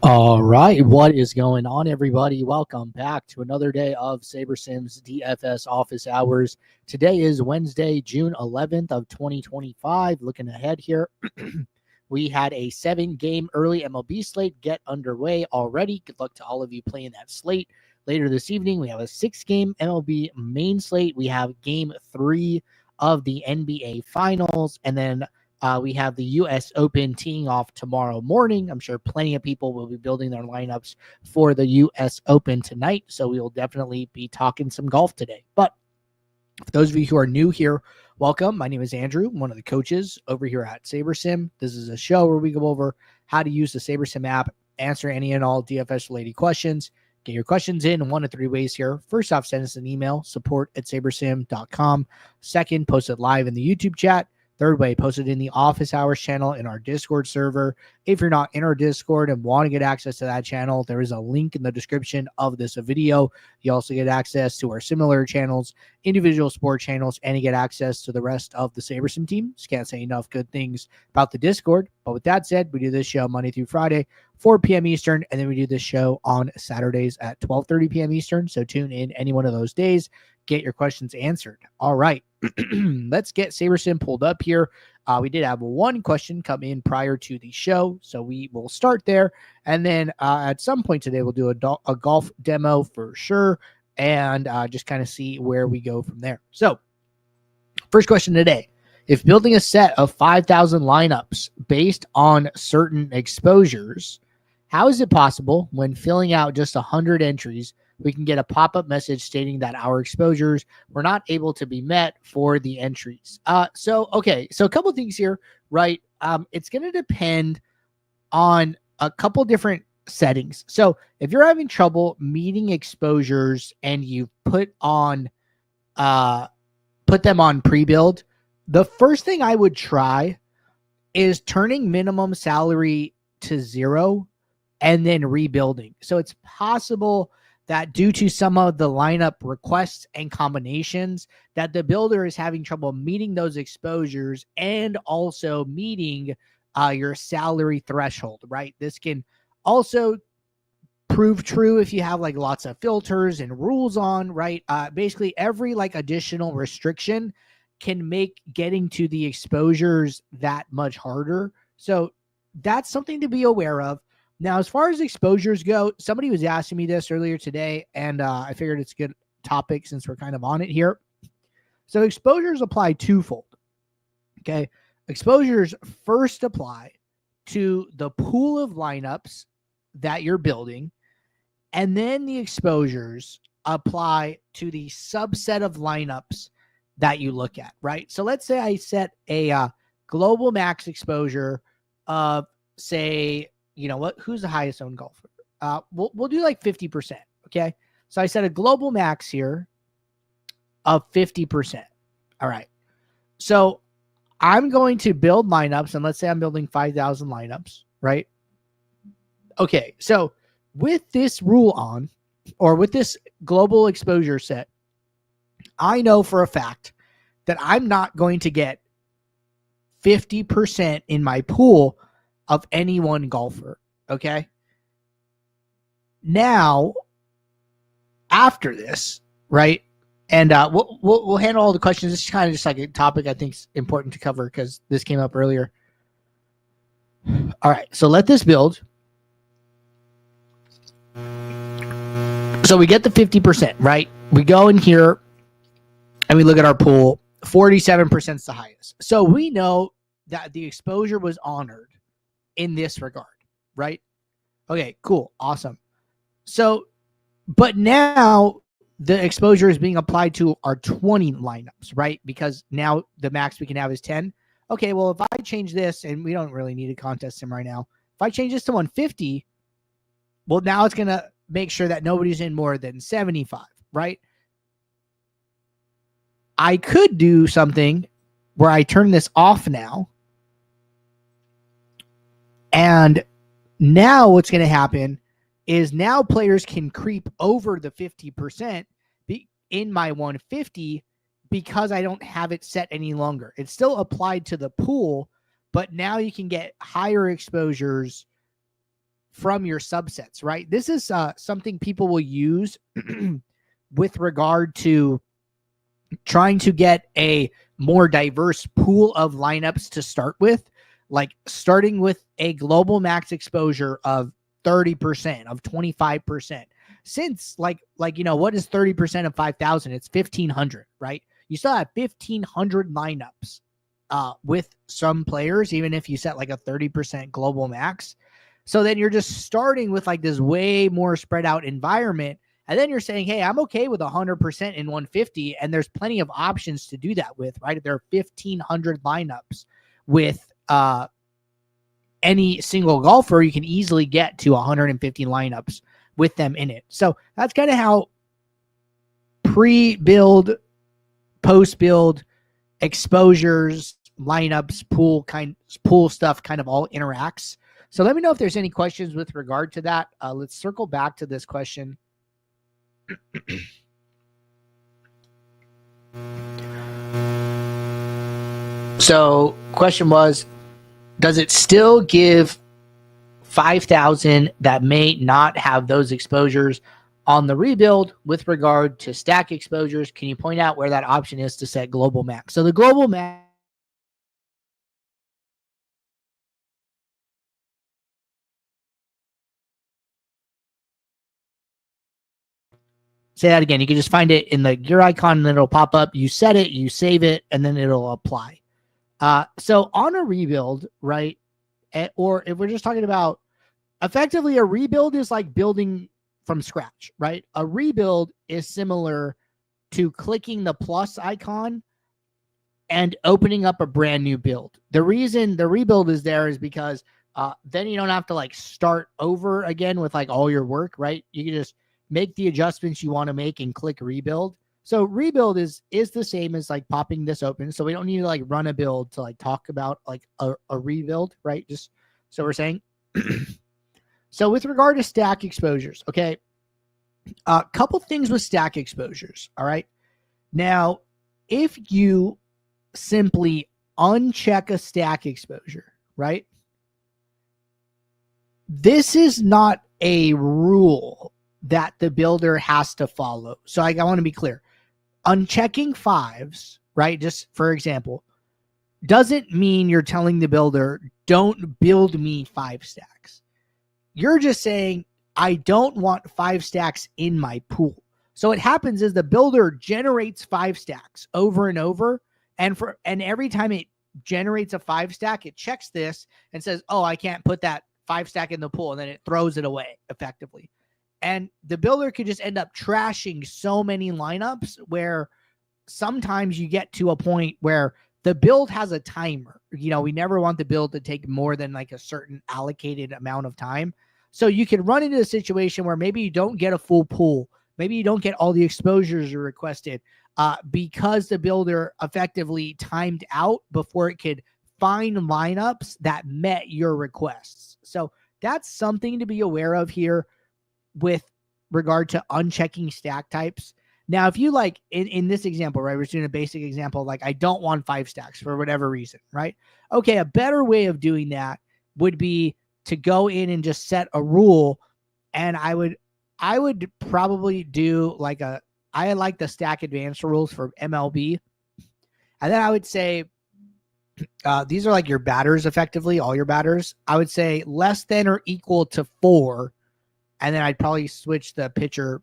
All right, what is going on, everybody? Welcome back to another day of SaberSim's DFS office hours. Today is Wednesday, June 11th of 2025. Looking ahead here, we had a 7-game early MLB slate get underway already. Good luck to all of you playing that slate. Later this evening, we have a 6-game MLB main slate. We have game 3 of the NBA Finals, and then we have the U.S. Open teeing off tomorrow morning. I'm sure plenty of people will be building their lineups for the U.S. Open tonight, so we will definitely be talking some golf today. But for those of you who are new here, welcome. My name is Andrew, one of the coaches over here at SaberSim. This is a show where we go over how to use the SaberSim app, answer any and all DFS-related questions. Get your questions in one of 3 ways here. First off, send us an email, support@sabersim.com. Second, post it live in the YouTube chat. Third way, post it in the office hours channel in our Discord server. If you're not in our Discord and want to get access to that channel, there is a link in the description of this video. You also get access to our similar channels, individual sport channels, and you get access to the rest of the SaberSim team. Just can't say enough good things about the Discord. But with that said, we do this show Monday through Friday, 4 p.m. Eastern, and then we do this show on Saturdays at 12:30 p.m. Eastern. So tune in any one of those days. Get your questions answered. All right. Let's get SaberSim pulled up here. We did have one question come in prior to the show, so we will start there. And then at some point today, we'll do a golf demo for sure, and just kind of see where we go from there. So first question today. If building a set of 5,000 lineups based on certain exposures, how is it possible when filling out just 100 entries, we can get a pop-up message stating that our exposures were not able to be met for the entries? So a couple of things here, right? It's going to depend on a couple different settings. So if you're having trouble meeting exposures and you put them on pre-build, the first thing I would try is turning minimum salary to 0 and then rebuilding. So it's possible that due to some of the lineup requests and combinations that the builder is having trouble meeting those exposures and also meeting your salary threshold, right? This can also prove true if you have like lots of filters and rules on, right? Basically every like additional restriction can make getting to the exposures that much harder. So that's something to be aware of. Now, as far as exposures go, somebody was asking me this earlier today, and I figured it's a good topic since we're kind of on it here. So exposures apply twofold, okay? Exposures first apply to the pool of lineups that you're building, and then the exposures apply to the subset of lineups that you look at, right? So let's say I set a global max exposure of, say, you know what? Who's the highest owned golfer? We'll do like 50%. Okay. So I set a global max here of 50%. All right. So I'm going to build lineups, and let's say I'm building 5,000 lineups, right? Okay. So with this rule on, or with this global exposure set, I know for a fact that I'm not going to get 50% in my pool of any one golfer. Okay. Now, after this, right? And we'll handle all the questions. This is kind of just like a topic I think is important to cover because this came up earlier. All right. So let this build. So we get the 50%, right? We go in here and we look at our pool. 47% is the highest. So we know that the exposure was honored in this regard, right? Okay, cool. Awesome. So, but now the exposure is being applied to our 20 lineups, right? Because now the max we can have is 10. Okay, well, if I change this, and we don't really need a contest sim right now. If I change this to 150, well, now it's going to make sure that nobody's in more than 75, right? I could do something where I turn this off now. And now what's going to happen is now players can creep over the 50% in my 150 because I don't have it set any longer. It's still applied to the pool, but now you can get higher exposures from your subsets, right? This is something people will use with regard to trying to get a more diverse pool of lineups to start with, like starting with a global max exposure of 30%, of 25%. Since like what is 30% of 5,000? It's 1,500, right? You still have 1,500 lineups with some players, even if you set like a 30% global max. So then you're just starting with like this way more spread out environment. And then you're saying, hey, I'm okay with 100% in 150. And there's plenty of options to do that with, right? There are 1,500 lineups with any single golfer. You can easily get to 150 lineups with them in it. So that's kind of how pre-build, post-build, exposures, lineups, pool stuff kind of all interacts. So let me know if there's any questions with regard to that. Let's circle back to this question. So question was, does it still give 5,000 that may not have those exposures on the rebuild with regard to stack exposures? Can you point out where that option is to set global max? So the global max, say that again. You can just find it in the gear icon and it'll pop up. You set it, you save it, and then it'll apply. So on a rebuild, right? Or if we're just talking about effectively, a rebuild is like building from scratch, right? A rebuild is similar to clicking the plus icon and opening up a brand new build. The reason the rebuild is there is because then you don't have to like start over again with like all your work, right? You can just make the adjustments you want to make and click rebuild. So rebuild is the same as like popping this open. So we don't need to like run a build to like talk about like a rebuild, right? Just so we're saying. So with regard to stack exposures, okay, a couple things with stack exposures, all right? Now, if you simply uncheck a stack exposure, right, this is not a rule that the builder has to follow. So I want to be clear. Unchecking fives, right, just for example, doesn't mean you're telling the builder, don't build me 5 stacks. You're just saying, I don't want 5 stacks in my pool. So what happens is the builder generates 5 stacks over and over. And every time it generates a 5 stack, it checks this and says, oh, I can't put that 5 stack in the pool. And then it throws it away effectively. And the builder could just end up trashing so many lineups where sometimes you get to a point where the build has a timer. You know, we never want the build to take more than like a certain allocated amount of time. So you can run into a situation where maybe you don't get a full pool. Maybe you don't get all the exposures you requested because the builder effectively timed out before it could find lineups that met your requests. So that's something to be aware of here with regard to unchecking stack types. Now, if you like in this example, right, we're doing a basic example, like I don't want 5 stacks for whatever reason, right? Okay, a better way of doing that would be to go in and just set a rule. And I would probably do like I like the stack advanced rules for MLB. And then I would say, these are like your batters effectively, all your batters. I would say less than or equal to 4. And then I'd probably switch the pitcher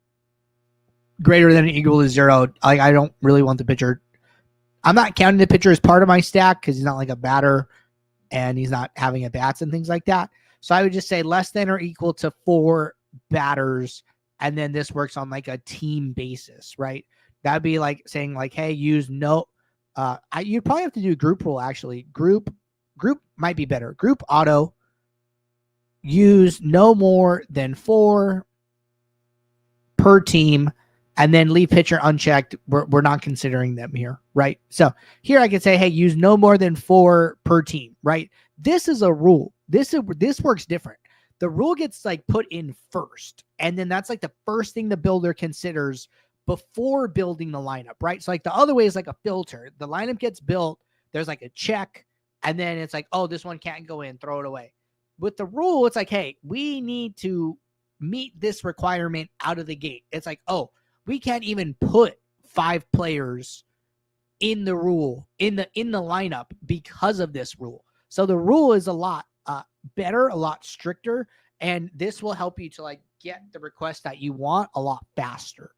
greater than or equal to 0. Like I don't really want the pitcher. I'm not counting the pitcher as part of my stack because he's not like a batter and he's not having at bats and things like that. So I would just say less than or equal to 4 batters. And then this works on like a team basis, right? That'd be like saying like, hey, use no, you'd probably have to do group rule actually. Group might be better. Group auto, use no more than 4 per team, and then leave pitcher unchecked. We're not considering them here, right? So here I could say, hey, use no more than 4 per team, right? This is a rule. This works different. The rule gets like put in first, and then that's like the first thing the builder considers before building the lineup, right? So like the other way is like a filter. The lineup gets built, there's like a check, and then it's like, oh, this one can't go in, throw it away. with the rule, it's like, hey, we need to meet this requirement out of the gate. It's like, oh, we can't even put 5 players in the rule, in the lineup because of this rule. So the rule is a lot better, a lot stricter, and this will help you to like get the request that you want a lot faster.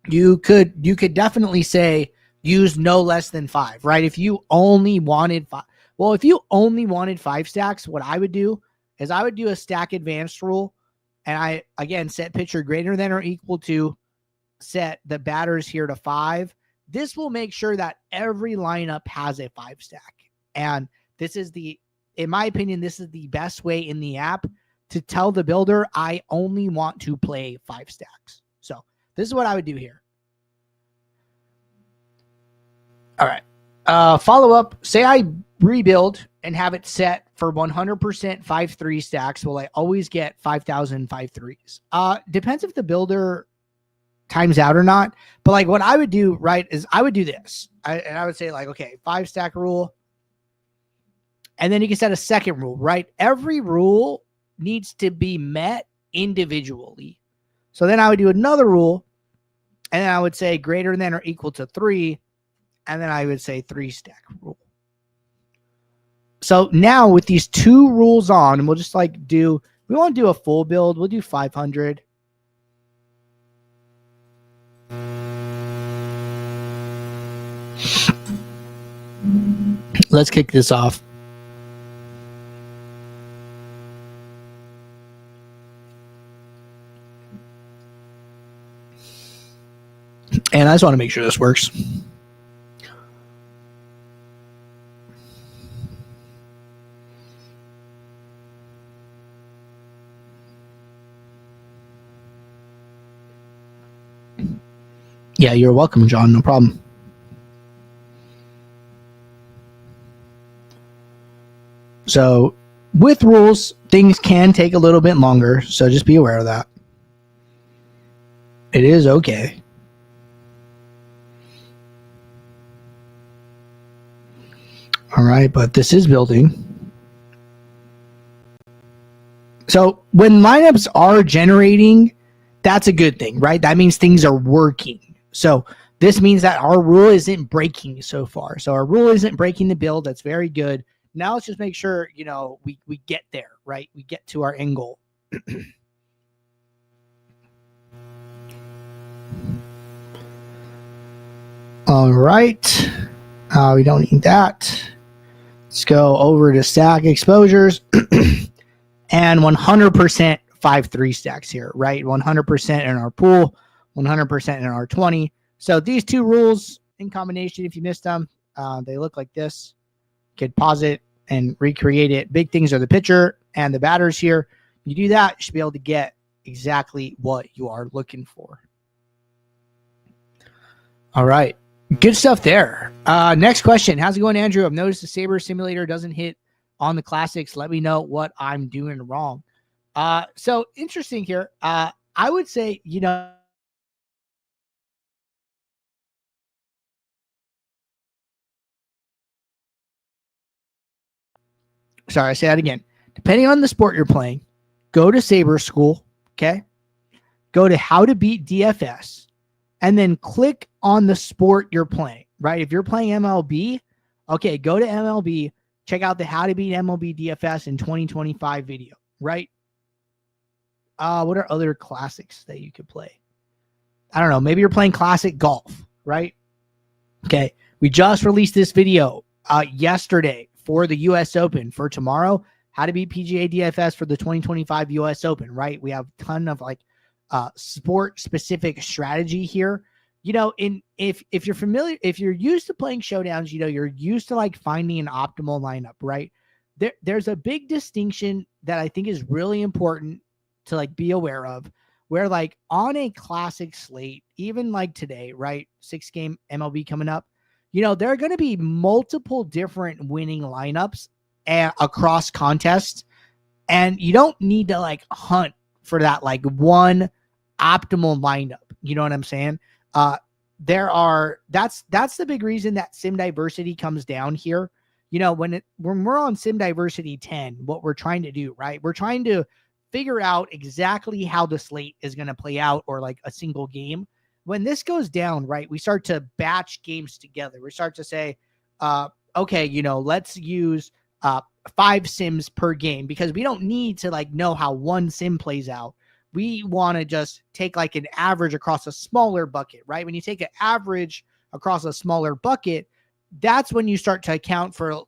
You could definitely say use no less than 5, right? If you only wanted 5, well, if you only wanted 5 stacks, what I would do is I would do a stack advanced rule, and I again set pitcher greater than or equal to, set the batters here to 5. This will make sure that every lineup has a 5 stack, and this is in my opinion, this is the best way in the app to tell the builder I only want to play 5 stacks. So this is what I would do here. All right. Follow up. Say I rebuild and have it set for 100% 5-3 stacks. Will I always get 5,000 5-3s? Depends if the builder times out or not. But like what I would do, right, is I would do this. I would say like, okay, 5 stack rule. And then you can set a second rule, right? Every rule needs to be met individually. So then I would do another rule, and then I would say greater than or equal to 3, and then I would say 3 stack rule. So now with these 2 rules on, and we'll just like we won't do a full build. We'll do 500. Let's kick this off. And I just want to make sure this works. Yeah, you're welcome, John. No problem. So with rules, things can take a little bit longer. So just be aware of that. It is okay. All right, but this is building. So when lineups are generating, that's a good thing, right? That means things are working. So this means that our rule isn't breaking so far. So our rule isn't breaking the build. That's very good. Now let's just make sure, we get there, right? We get to our end goal. All right. We don't need that. Let's go over to stack exposures and 100% 5-3 stacks here, right? 100% in our pool, 100% in our 20. So these 2 rules in combination, if you missed them, they look like this. You could pause it and recreate it. Big things are the pitcher and the batters here. You do that, you should be able to get exactly what you are looking for. All right. Good stuff there. Next question. How's it going, Andrew? I've noticed the Saber simulator doesn't hit on the classics. Let me know what I'm doing wrong. So interesting here. I would say, sorry, I say that again. Depending on the sport you're playing, go to Saber School, okay? Go to How to Beat DFS, and then click on the sport you're playing, right? If you're playing MLB, okay, go to MLB, check out the How to Beat MLB DFS in 2025 video, right? What are other classics that you could play? I don't know. Maybe you're playing classic golf, right? Okay. We just released this video yesterday for the U.S. Open. For tomorrow, How to Beat PGA DFS for the 2025 U.S. Open, right? We have a ton of like sport-specific strategy here. If you're familiar, if you're used to playing showdowns, you're used to like finding an optimal lineup, right? There's a big distinction that I think is really important to like be aware of, where like on a classic slate, even like today, right? 6-game MLB coming up, there are going to be multiple different winning lineups across contests, and you don't need to like hunt for that like one optimal lineup. You know what I'm saying? That's the big reason that sim diversity comes down here. when we're on Sim Diversity 10, what we're trying to do, right? We're trying to figure out exactly how the slate is going to play out, or like a single game. When this goes down, right, we start to batch games together. We start to say, okay, let's use 5 sims per game, because we don't need to like know how one sim plays out. We want to just take like an average across a smaller bucket, right? When you take an average across a smaller bucket, that's when you start to account for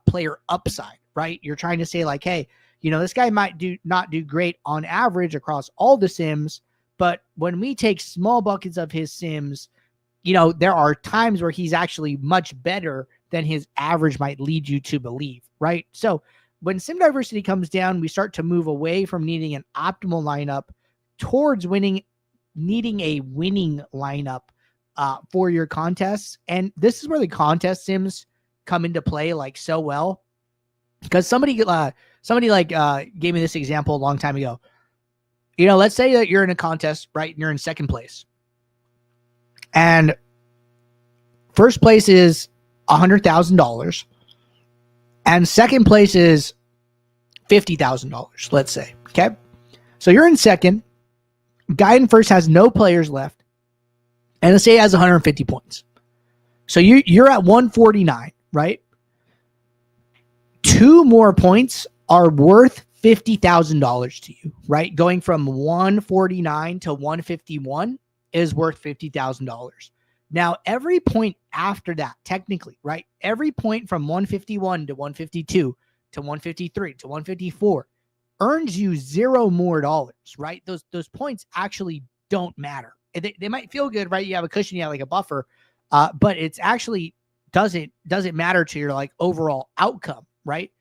player upside, right? You're trying to say like, hey, this guy might not do great on average across all the sims, but when we take small buckets of his sims, there are times where he's actually much better than his average might lead you to believe, right? So when sim diversity comes down, we start to move away from needing an optimal lineup towards needing a winning lineup for your contests. And this is where the contest sims come into play like so well, because somebody gave me this example a long time ago. Let's say that you're in a contest, right? And you're in second place, and first place is $100,000, and second place is $50,000. Let's say, okay. So you're in second. Guy in first has no players left, and let's say he has 150 points. So you're at 149, right? 2 more points are worth $50,000 to you, right? Going from 149 to 151 is worth $50,000. Now, every point after that, technically, right? Every point from 151 to 152 to 153 to 154 earns you $0 more, right? Those points actually don't matter. They might feel good, right? You have a cushion, you have like a buffer, but it's actually doesn't matter to your like overall outcome, right?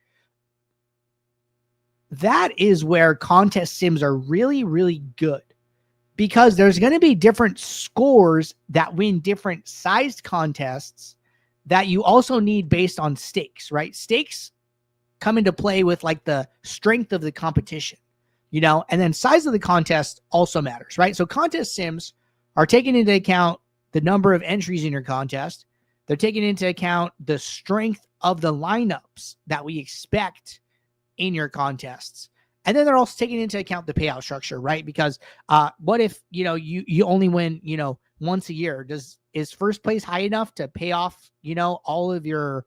That is where contest sims are really, really good, because there's going to be different scores that win different sized contests that you also need based on stakes, right? Stakes come into play with like the strength of the competition, and then size of the contest also matters, right? So contest sims are taking into account the number of entries in your contest. They're taking into account the strength of the lineups that we expect in your contests. And then they're also taking into account the payout structure, right? Because what if, you only win, once a year? Is first place high enough to pay off, all of your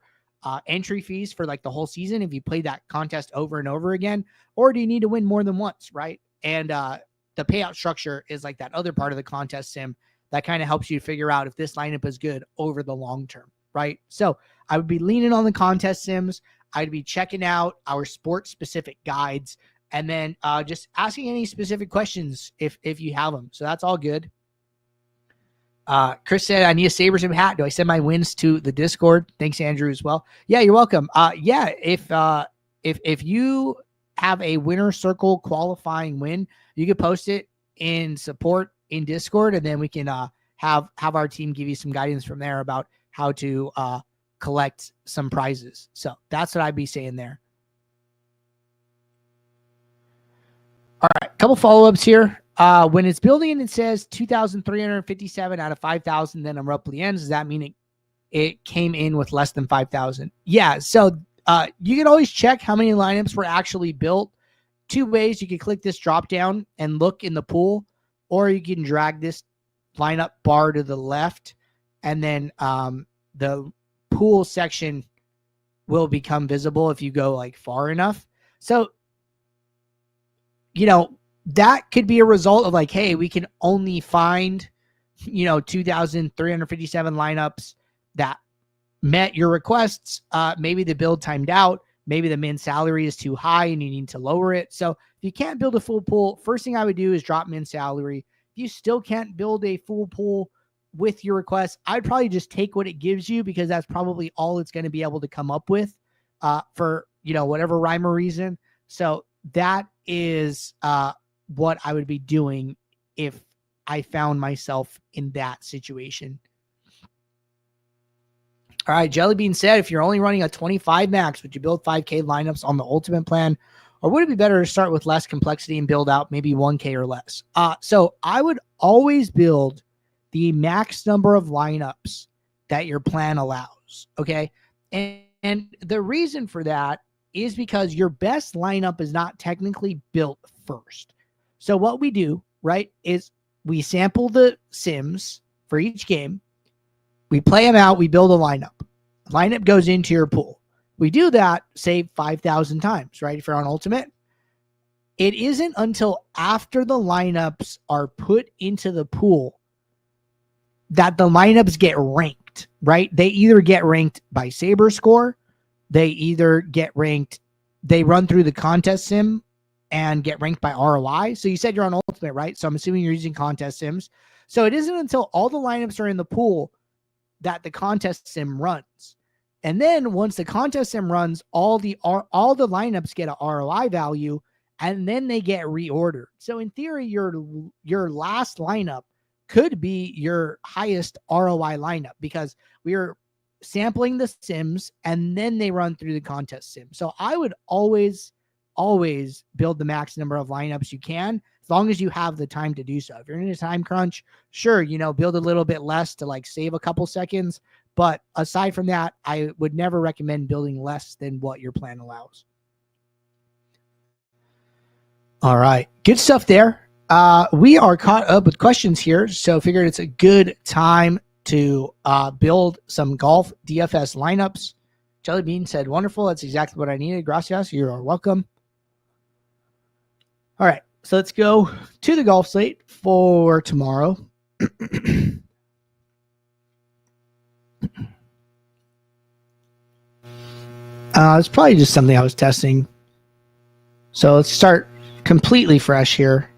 entry fees for like the whole season if you play that contest over and over again? Or do you need to win more than once, right? And the payout structure is like that other part of the contest sim that kind of helps you figure out if this lineup is good over the long term, right? So I would be leaning on the contest sims. I'd be checking out our sports specific guides, and then just asking any specific questions if you have them. So that's all good. Chris said, I need a SaberSim hat. Do I send my wins to the Discord? Thanks, Andrew, as well. Yeah, you're welcome. Yeah, if you have a winner circle qualifying win, you can post it in support in Discord, and then we can have our team give you some guidance from there about how to collect some prizes. So that's what I'd be saying there. All right, a couple follow-ups here. When it's building and it says 2,357 out of 5,000, then abruptly ends, does that mean it came in with less than 5,000? Yeah, so you can always check how many lineups were actually built. 2 ways. You can click this drop down and look in the pool, or you can drag this lineup bar to the left, and then the pool section will become visible if you go like far enough. So, that could be a result of like, hey, we can only find, 2,357 lineups that met your requests. Maybe the build timed out. Maybe the min salary is too high and you need to lower it. So if you can't build a full pool, first thing I would do is drop min salary. If you still can't build a full pool with your request, I'd probably just take what it gives you, because that's probably all it's going to be able to come up with for, whatever rhyme or reason. So that is what I would be doing if I found myself in that situation. All right, Jellybean said, if you're only running a 25 max, would you build 5K lineups on the ultimate plan? Or would it be better to start with less complexity and build out maybe 1K or less? So I would always build the max number of lineups that your plan allows, okay? And And the reason for that is because your best lineup is not technically built first. So what we do, right, is we sample the sims for each game. We play them out. We build a lineup. The lineup goes into your pool. We do that, say, 5,000 times, right? If you're on Ultimate. It isn't until after the lineups are put into the pool that the lineups get ranked, right? They either get ranked by Saber score, they either get ranked, they run through the contest sim and get ranked by ROI. So you said you're on Ultimate, right? So I'm assuming you're using contest sims. So it isn't until all the lineups are in the pool that the contest sim runs. And then once the contest sim runs, all the lineups get a ROI value, and then they get reordered. So in theory, your last lineup could be your highest ROI lineup because we are sampling the sims and then they run through the contest sim. So I would always build the max number of lineups you can, as long as you have the time to do so. If you're in a time crunch, sure, build a little bit less to like save a couple seconds. But aside from that, I would never recommend building less than what your plan allows. All right. Good stuff there. We are caught up with questions here, so figured it's a good time to build some golf DFS lineups. Jelly Bean said, wonderful. That's exactly what I needed. Gracias. You are welcome. All right. So let's go to the golf slate for tomorrow. It's probably just something I was testing. So let's start completely fresh here.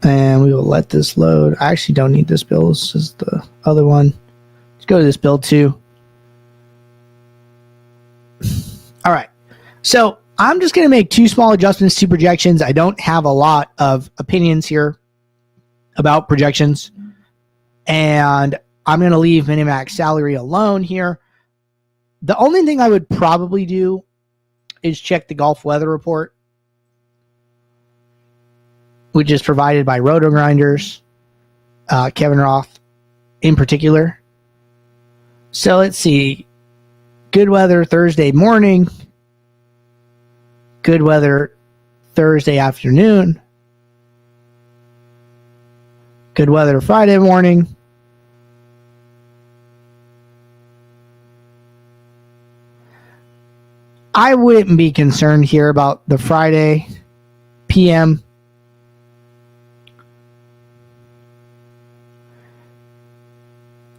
And we will let this load. I actually don't need this build. This is the other one. Let's go to this build too. All right. So I'm just going to make two small adjustments to projections. I don't have a lot of opinions here about projections. And I'm going to leave minimax salary alone here. The only thing I would probably do is check the golf weather report, which is provided by Roto Grinders, Kevin Roth in particular. So let's see. Good weather Thursday morning. Good weather Thursday afternoon. Good weather Friday morning. I wouldn't be concerned here about the Friday PM.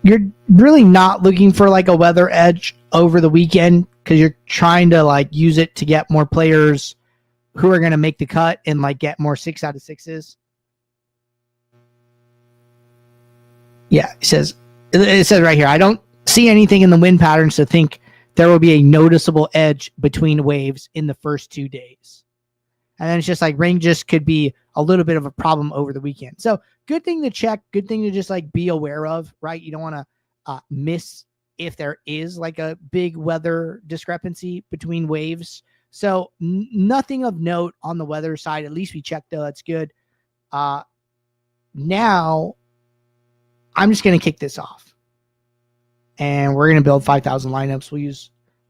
You're really not looking for like a weather edge over the weekend because you're trying to like use it to get more players who are going to make the cut and like get more 6 out of 6s. Yeah, it says right here, I don't see anything in the wind patterns to think there will be a noticeable edge between waves in the first 2 days. And then it's just like rain just could be a little bit of a problem over the weekend. So good thing to check, good thing to just like be aware of, right? You don't want to miss if there is like a big weather discrepancy between waves. So nothing of note on the weather side. At least we checked though. That's good. Now I'm just going to kick this off. And we're going to build 5,000 lineups. We'll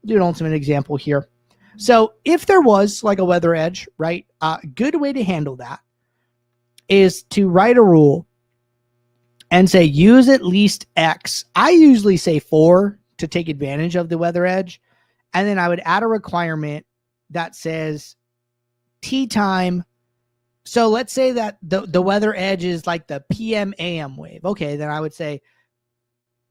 do an ultimate example here. So if there was like a weather edge, right, a good way to handle that is to write a rule and say use at least X. I usually say 4 to take advantage of the weather edge. And then I would add a requirement that says tee time. So let's say that the weather edge is like the PM AM wave. Okay, then I would say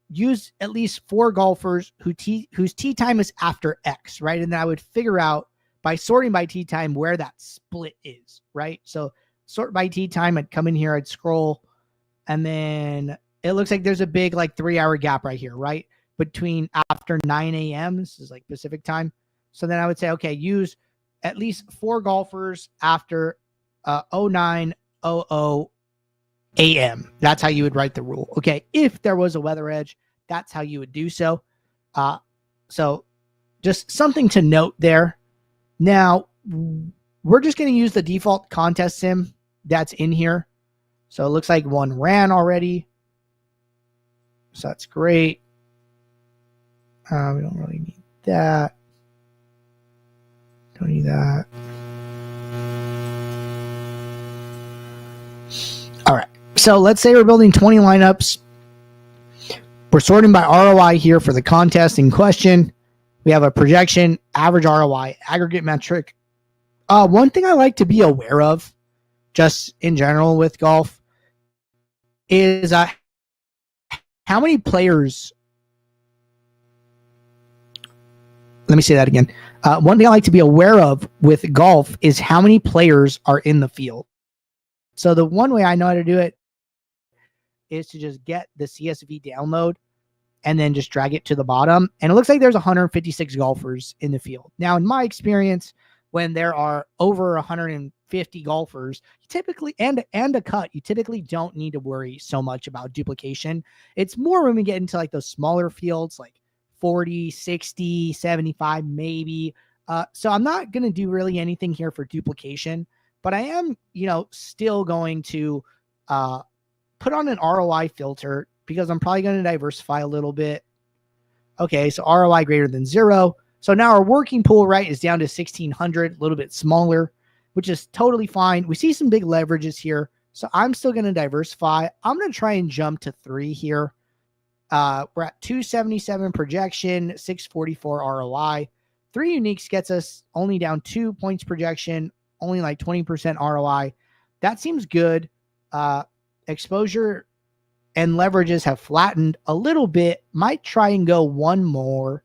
use at least 4 golfers whose tee time is after X, right? And then I would figure out by sorting by tee time where that split is, right? So sort by tee time, I'd come in here, I'd scroll, and then it looks like there's a big like 3-hour gap right here, right? Between after 9 a.m. This is like Pacific time. So then I would say, okay, use at least 4 golfers after 09:00 a.m. That's how you would write the rule. Okay, if there was a weather edge, that's how you would do so. So just something to note there. Now, we're just going to use the default contest sim that's in here. So it looks like one ran already. So that's great. We don't really need that. Don't need that. All right. So let's say we're building 20 lineups. We're sorting by ROI here for the contest in question. We have a projection, average ROI, aggregate metric. One thing I like to be aware of, just in general with golf, is how many players. Let me say that again. One thing I like to be aware of with golf is how many players are in the field. So the one way I know how to do it is to just get the CSV download and then just drag it to the bottom. And it looks like there's 156 golfers in the field. Now, in my experience, when there are over 150 golfers, you typically, and a cut, you typically don't need to worry so much about duplication. It's more when we get into like those smaller fields, like 40, 60, 75, maybe. So I'm not going to do really anything here for duplication, but I am, still going to put on an ROI filter because I'm probably going to diversify a little bit. Okay, so ROI greater than 0. So now our working pool, right, is down to 1,600, a little bit smaller, which is totally fine. We see some big leverages here, so I'm still going to diversify. I'm going to try and jump to 3 here. We're at 277 projection, 644 ROI. 3 uniques gets us only down 2 points projection, only like 20% ROI. That seems good. Exposure and leverages have flattened a little bit. Might try and go one more.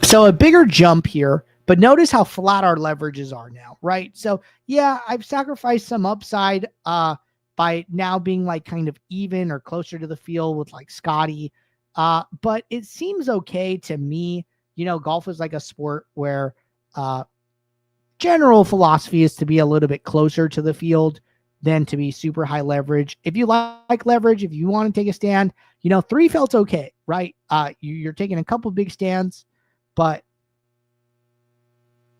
So a bigger jump here, but notice how flat our leverages are now, right? So yeah, I've sacrificed some upside by now being like kind of even or closer to the field with like Scotty. But it seems okay to me. Golf is like a sport where general philosophy is to be a little bit closer to the field than to be super high leverage. If you like leverage, if you want to take a stand, 3 felt okay, right? You're taking a couple big stands, but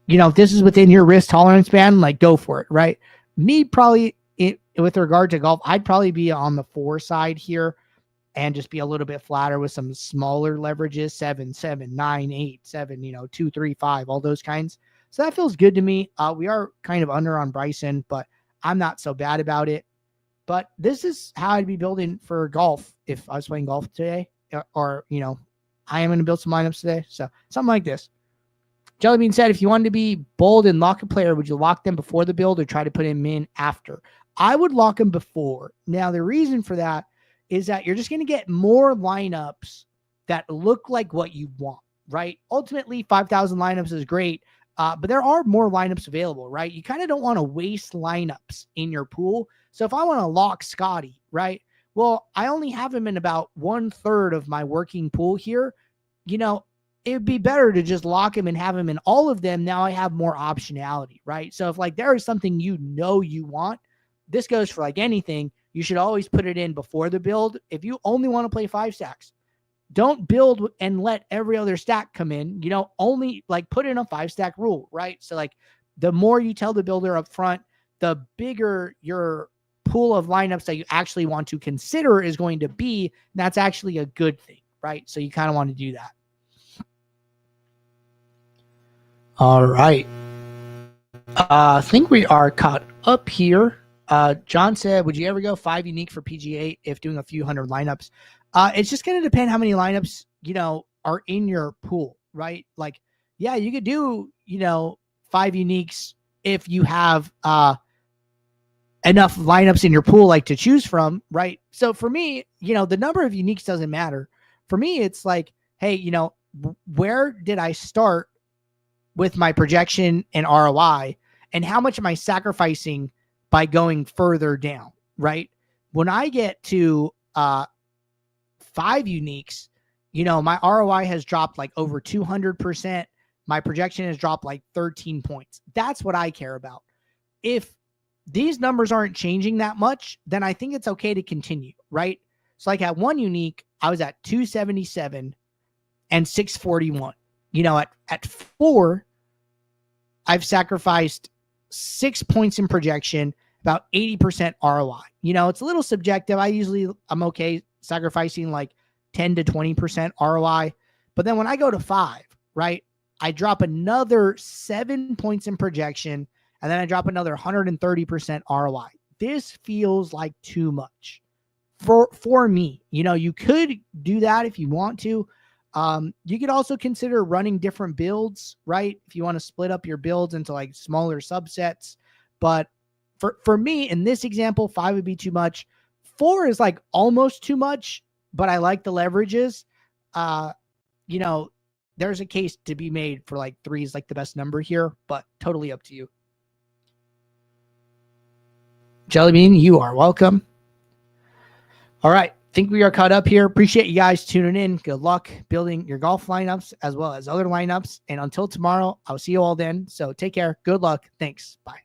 if this is within your risk tolerance band, like go for it, right? Me probably with regard to golf, I'd probably be on the 4 side here and just be a little bit flatter with some smaller leverages, 7, 7, 9, 8, 7, 2, 3, 5, all those kinds. So that feels good to me. We are kind of under on Bryson, but I'm not so bad about it. But this is how I'd be building for golf if I was playing golf today, or I am going to build some lineups today. So something like this. Jellybean said, if you wanted to be bold and lock a player, would you lock them before the build or try to put him in after? I would lock them before. Now, the reason for that is that you're just going to get more lineups that look like what you want, right? Ultimately, 5,000 lineups is great, but there are more lineups available, right? You kind of don't want to waste lineups in your pool. So if I want to lock Scotty, right? Well, I only have him in about 1/3 of my working pool here. It would be better to just lock him and have him in all of them. Now I have more optionality, right? So if like there is something you want, this goes for like anything. You should always put it in before the build. If you only want to play 5 stacks, don't build and let every other stack come in. Only like put in a 5-stack rule, right? So like the more you tell the builder up front, the bigger your pool of lineups that you actually want to consider is going to be. That's actually a good thing, right? So you kind of want to do that. All right. I think we are caught up here. John said, would you ever go 5 unique for PGA if doing a few hundred lineups? It's just going to depend how many lineups, are in your pool, right? Like, yeah, you could do, 5 uniques if you have enough lineups in your pool, like to choose from, right? So for me, the number of uniques doesn't matter. For me, it's like, hey, where did I start with my projection and ROI, and how much am I sacrificing by going further down, right? When I get to 5 uniques, my ROI has dropped like over 200%. My projection has dropped like 13 points. That's what I care about. If these numbers aren't changing that much, then I think it's okay to continue, right? So like at 1 unique, I was at 277 and 641. At 4, I've sacrificed 6 points in projection, about 80% ROI. You know, it's a little subjective. I'm okay sacrificing like 10 to 20% ROI. But then when I go to 5, right, I drop another 7 points in projection, and then I drop another 130% ROI. This feels like too much for me. You know, you could do that if you want to. You could also consider running different builds, right? If you want to split up your builds into like smaller subsets. But for me, in this example, 5 would be too much. 4 is like almost too much, but I like the leverages. You know, there's a case to be made for like 3 is like the best number here, but totally up to you. Jellybean, you are welcome. All right. Think we are caught up here. Appreciate you guys tuning in. Good luck building your golf lineups as well as other lineups. And until tomorrow, I'll see you all then. So take care. Good luck. Thanks. Bye.